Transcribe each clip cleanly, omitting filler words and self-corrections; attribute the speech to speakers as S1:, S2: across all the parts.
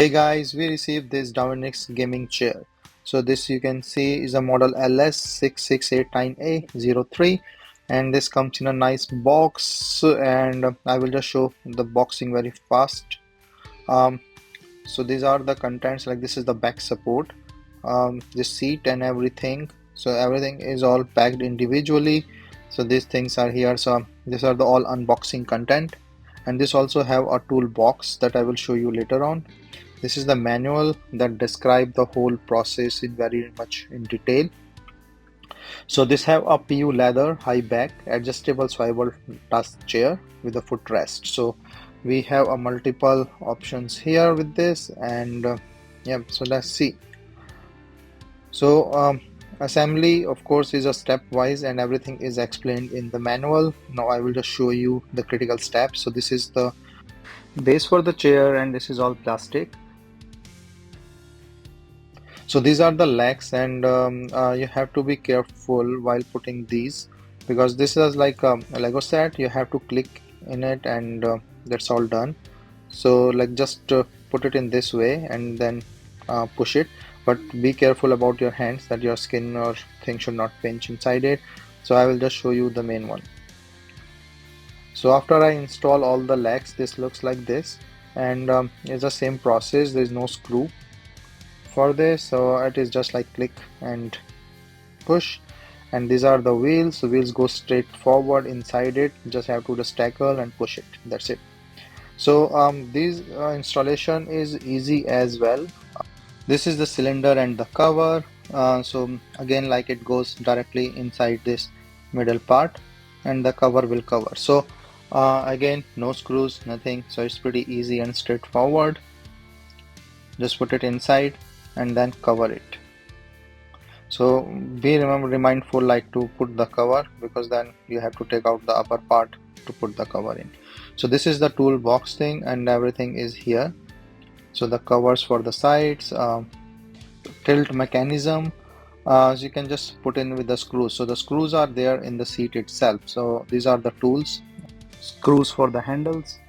S1: Hey guys, we received this Dowinx gaming chair. So this you can see is a model LS6689A03, and this comes in a nice box, and I will just show the boxing very fast. Um, so these are the contents, like this is the back support, the seat and everything. So everything is all packed individually. So these things are here. So these are the all unboxing content, and this also have a toolbox that I will show you later on. This is the manual that describe the whole process in very much in detail. So this have a PU leather high back adjustable swivel task chair with a footrest. So we have a multiple options here with this, and yeah, so let's see. So assembly of course is a stepwise, and everything is explained in the manual. Now I will just show you the critical steps. So this is the base for the chair, and this is all plastic. So these are the legs, and you have to be careful while putting these, because this is like a Lego set. You have to click in it, and that's all done. So like just put it in this way and then push it, but be careful about your hands, that your skin or thing should not pinch inside it. So I will just show you the main one. So after I install all the legs, this looks like this, and it's the same process. There is no screw for this, so it is just like click and push. And these are the wheels. The wheels go straight forward inside it. Just have to just tackle and push it. That's it. So this installation is easy as well. This is the cylinder and the cover. So again, like it goes directly inside this middle part, and the cover will cover. So again, no screws, nothing. So it's pretty easy and straightforward. Just put it inside and then cover it. So be mindful like to put the cover, because then you have to take out the upper part to put the cover in. So this is the toolbox thing, and everything is here. So the covers for the sides, tilt mechanism, so you can just put in with the screws. So the screws are there in the seat itself. So these are the tools, screws for the handles,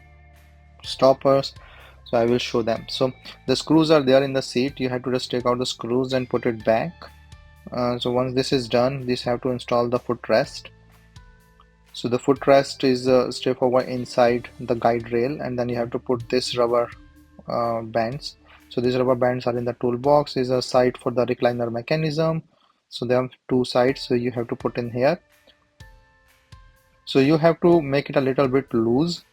S1: stoppers. So I will show them. So the screws are there in the seat. You have to just take out the screws and put it back. So once this is done, this have to install the footrest. So the footrest is straightforward inside the guide rail, and then you have to put this rubber bands. So these rubber bands are in the toolbox. Is a side for the recliner mechanism. So there are two sides, so you have to put in here. So you have to make it a little bit loose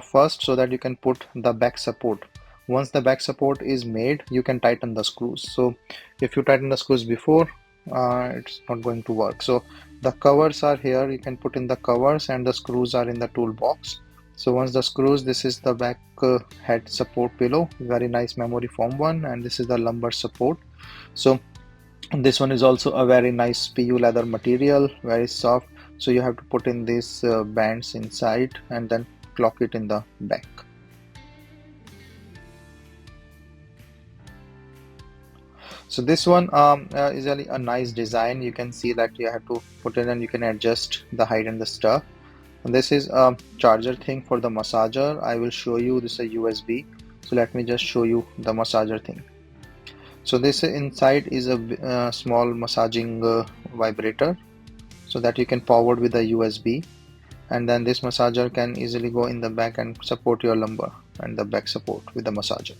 S1: first, so that you can put the back support. Once the back support is made, you can tighten the screws. So if you tighten the screws before, it's not going to work. So the covers are here. You can put in the covers, and the screws are in the toolbox. So once the screws, this is the back head support pillow, very nice memory foam one, and this is the lumbar support. So this one is also a very nice PU leather material, very soft. So you have to put in these bands inside and then clock it in the back. So this one is really a nice design. You can see that you have to put it, and you can adjust the height and the stuff. And this is a charger thing for the massager. I will show you. This is a USB. So let me just show you the massager thing. So this inside is a small massaging vibrator, so that you can power with a USB. And then this massager can easily go in the back and support your lumbar and the back support with the massager.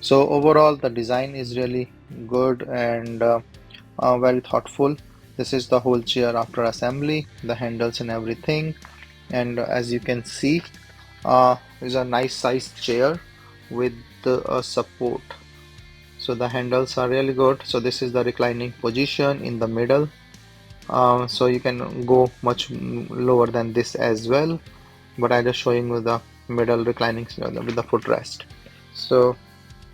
S1: So overall the design is really good and very thoughtful. This is the whole chair after assembly, the handles and everything. And as you can see, is a nice sized chair with a support. So the handles are really good. So this is the reclining position in the middle. So you can go much lower than this as well, but I'm just showing you the middle reclining with the footrest. So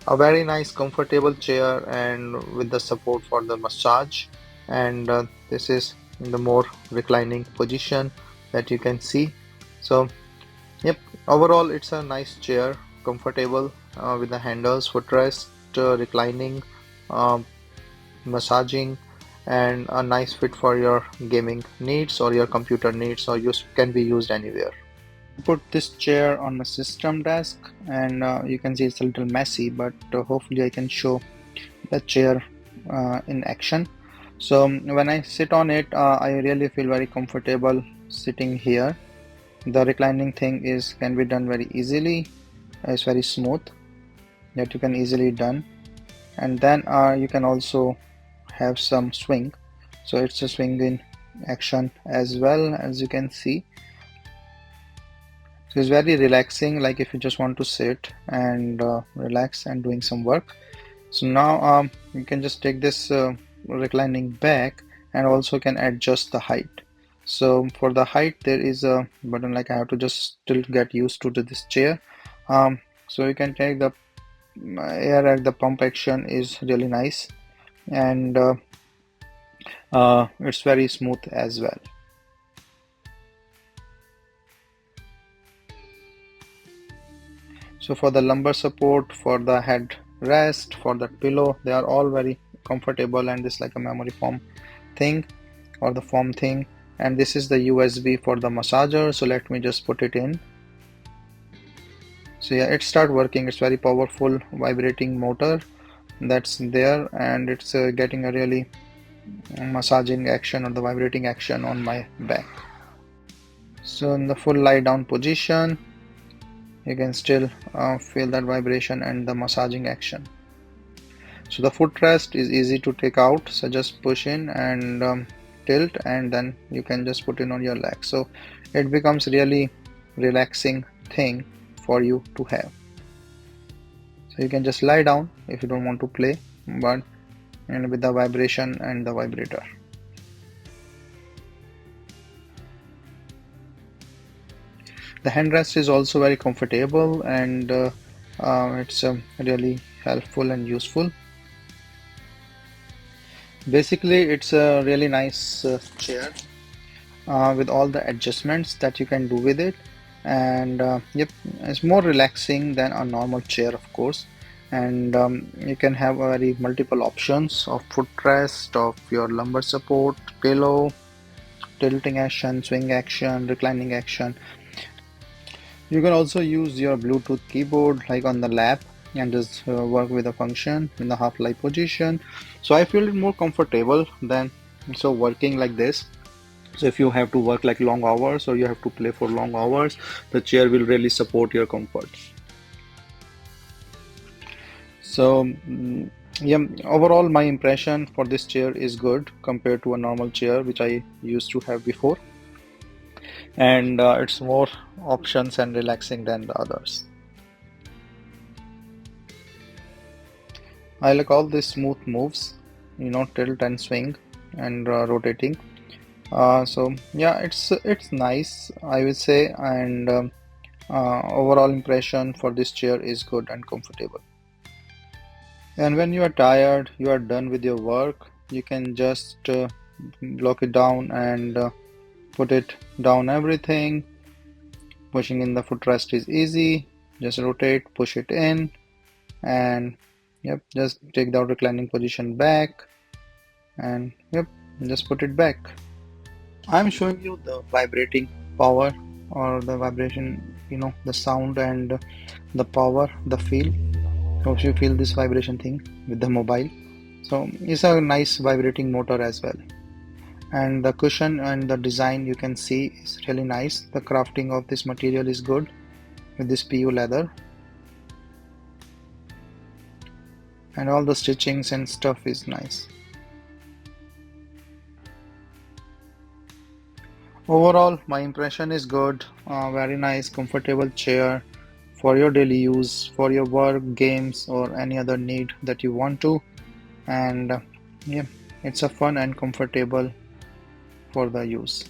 S1: a very nice comfortable chair, and with the support for the massage. And this is in the more reclining position that you can see. So yep, overall it's a nice chair, comfortable with the handles, footrest, reclining, massaging, and a nice fit for your gaming needs or your computer needs, or can be used anywhere. Put this chair on my system desk, and you can see it's a little messy, but hopefully I can show the chair in action. So when I sit on it, I really feel very comfortable sitting here. The reclining thing can be done very easily. It's very smooth that you can easily done, and then you can also have some swing. So it's a swing in action as well, as you can see. So it's very relaxing, like if you just want to sit and relax and doing some work. So now you can just take this reclining back, and also can adjust the height. So for the height there is a button, like I have to just still get used to this chair. So you can take the air at the pump action is really nice, and it's very smooth as well. So for the lumbar support, for the head rest, for the pillow, they are all very comfortable, and this like a memory foam thing or the foam thing. And this is the USB for the massager. So let me just put it in. So yeah, it start working. It's very powerful vibrating motor that's there, and it's getting a really massaging action or the vibrating action on my back. So in the full lie down position, you can still feel that vibration and the massaging action. So the footrest is easy to take out, so just push in and tilt, and then you can just put it on your leg. So it becomes really relaxing thing for you to have. So you can just lie down if you don't want to play, but and with the vibration and the vibrator. The handrest is also very comfortable, and it's really helpful and useful. Basically, it's a really nice chair with all the adjustments that you can do with it, and yep, it's more relaxing than a normal chair, of course. And you can have very multiple options of footrest, of your lumbar support, pillow, tilting action, swing action, reclining action. You can also use your Bluetooth keyboard like on the lap, and just work with the function in the half lie position. So I feel it more comfortable than so working like this. So if you have to work like long hours or you have to play for long hours, the chair will really support your comfort. So yeah, overall my impression for this chair is good compared to a normal chair which I used to have before, and it's more options and relaxing than the others. I like all these smooth moves, tilt and swing and rotating. So yeah, it's nice, I would say, and overall impression for this chair is good and comfortable. And when you are tired, you are done with your work, you can just lock it down and put it down everything. Pushing in the footrest is easy. Just rotate, push it in, and yep, just take the reclining position back, and yep, just put it back. I'm showing you the vibrating power, or the vibration, the sound and the power, the feel. Hope you feel this vibration thing with the mobile. So it's a nice vibrating motor as well. And the cushion and the design you can see is really nice. The crafting of this material is good with this PU leather, and all the stitchings and stuff is nice. Overall my impression is good. Very nice comfortable chair for your daily use, for your work, games, or any other need that you want to. And yeah, it's a fun and comfortable for the use.